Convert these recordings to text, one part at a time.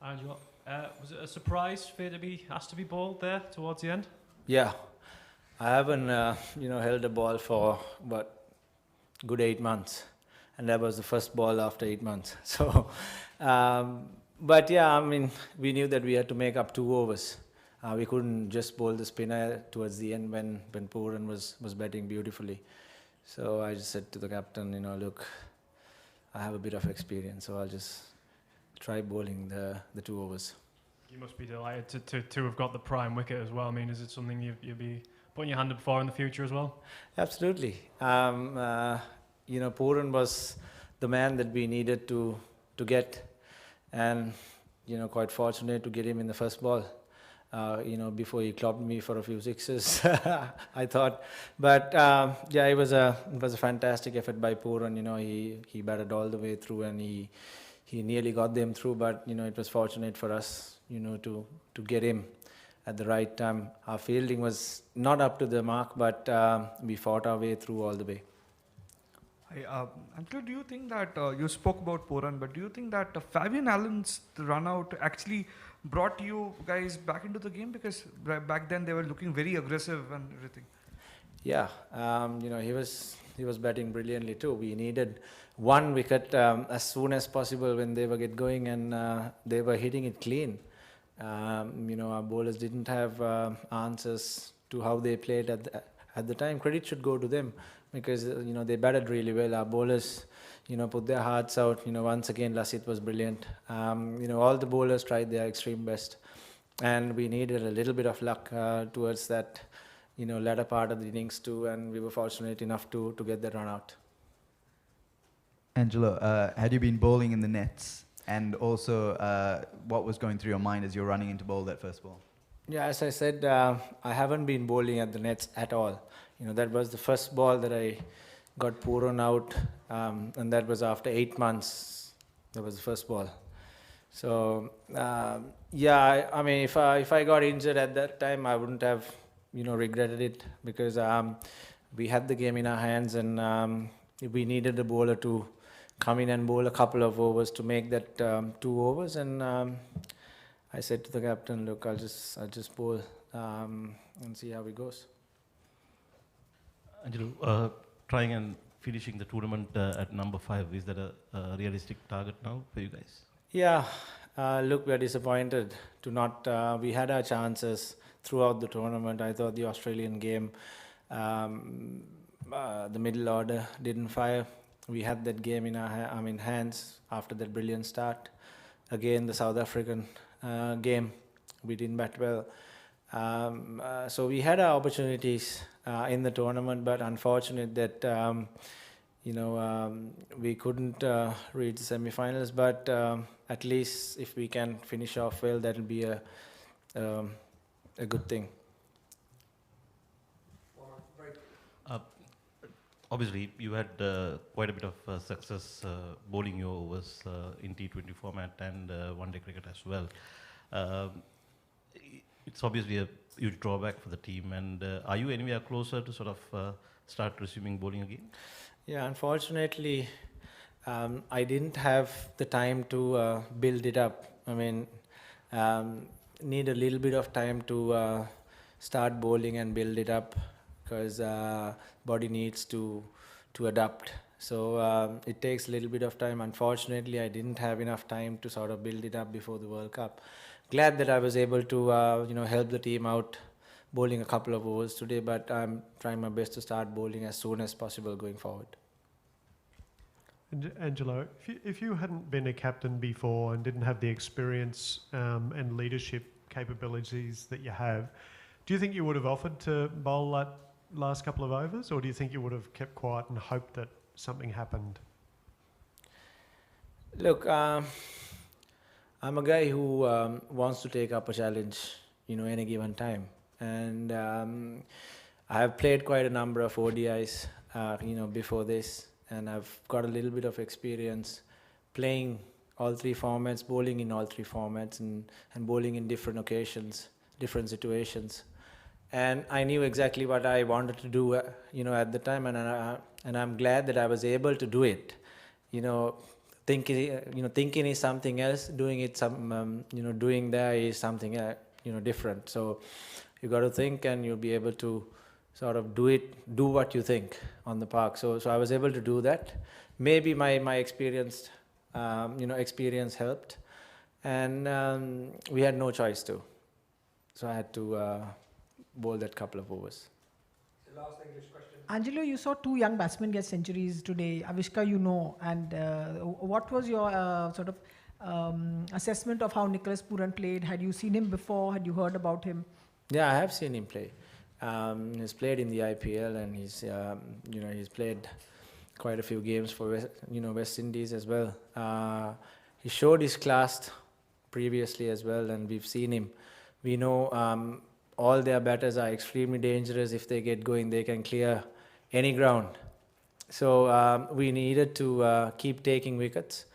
Angelo, was it a surprise for you to be asked to be bowled there towards the end? Yeah, I haven't, held a ball for good 8 months, and that was the first ball after 8 months. So, um, but yeah, I mean, we knew that we had to make up 2 overs. We couldn't just bowl the spinner towards the end when Pooran was batting beautifully. So I just said to the captain, look, I have a bit of experience, so I'll just try bowling the 2 overs. You must be delighted to have got the prime wicket as well. I mean, is it something you'll be putting your hand up for in the future as well? Absolutely. Pooran was the man that we needed to get, and quite fortunate to get him in the first ball. Before he clobbed me for a few sixes, I thought. But yeah, it was a fantastic effort by Pooran. He batted all the way through, and he nearly got them through. But it was fortunate for us, to get him at the right time. Our fielding was not up to the mark, but we fought our way through all the way. Angelo, do you think that you spoke about Poran, but do you think that Fabian Allen's run out actually brought you guys back into the game? Because back then they were looking very aggressive and everything. Yeah, he was batting brilliantly too. We needed one wicket as soon as possible when they were get going, and they were hitting it clean. Our bowlers didn't have answers to how they played at the time. Credit should go to them because they batted really well. Our bowlers put their hearts out. Once again Lasith was brilliant. All the bowlers tried their extreme best, and we needed a little bit of luck towards that latter part of the innings too, and we were fortunate enough to get that run out. Angelo, had you been bowling in the nets? And also, what was going through your mind as you're running into bowl that first ball? Yeah, as I said, I haven't been bowling at the nets at all. That was the first ball that I got Pooran out, and that was after 8 months. That was the first ball. So, yeah, I mean, if I got injured at that time, I wouldn't have, regretted it, because we had the game in our hands, and we needed a bowler to come in and bowl a couple of overs to make that 2 overs, and I said to the captain, look, I'll just bowl and see how it goes. Angelo, trying and finishing the tournament at number 5, is that a realistic target now for you guys? Yeah, look, we're disappointed to not. We had our chances throughout the tournament. I thought the Australian game, the middle order didn't fire. We had that game in our hands after that brilliant start. Again, the South African game, we didn't bat well. So we had our opportunities in the tournament, but unfortunate that we couldn't reach the semi-finals. But at least if we can finish off well, that will be a good thing. Obviously, you had quite a bit of success bowling your overs in T20 format and one-day cricket as well. It's obviously a huge drawback for the team. And are you anywhere closer to sort of start resuming bowling again? Yeah, unfortunately, I didn't have the time to build it up. I mean, need a little bit of time to start bowling and build it up, because body needs to adapt. So it takes a little bit of time. Unfortunately, I didn't have enough time to sort of build it up before the World Cup. Glad that I was able to help the team out bowling a couple of overs today, but I'm trying my best to start bowling as soon as possible going forward. Angelo, if you hadn't been a captain before and didn't have the experience and leadership capabilities that you have, do you think you would have offered to bowl that last couple of overs, or do you think you would have kept quiet and hoped that something happened? Look, I'm a guy who wants to take up a challenge, any given time. And I have played quite a number of ODIs, before this, and I've got a little bit of experience playing all 3 formats, bowling in all 3 formats, and bowling in different occasions, different situations. And I knew exactly what I wanted to do, at the time, and I'm glad that I was able to do it. thinking is something else, doing it doing there is something different. So you got to think, and you'll be able to sort of do what you think on the park. So I was able to do that. Maybe my experience helped, and we had no choice to. So I had to bowl that couple of overs. Angelo, you saw two young batsmen get centuries today. Avishka, and what was your assessment of how Nicholas Pooran played? Had you seen him before? Had you heard about him? Yeah, I have seen him play. He's played in the IPL, and he's played quite a few games for West Indies as well. He showed his class previously as well, and we've seen him. We know all their batters are extremely dangerous. If they get going, they can clear any ground. So we needed to keep taking wickets,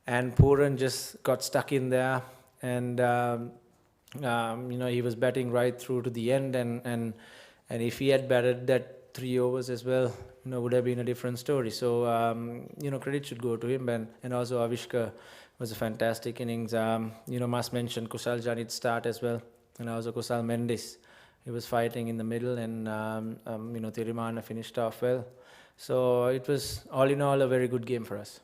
and Pooran just got stuck in there, and he was batting right through to the end, and if he had batted that 3 overs as well, would have been a different story. So credit should go to him, and also Avishka was a fantastic innings. Must mention Kusal Janit's start as well, and also Kusal Mendis. He was fighting in the middle, and Thirimana finished off well. So it was all in all a very good game for us.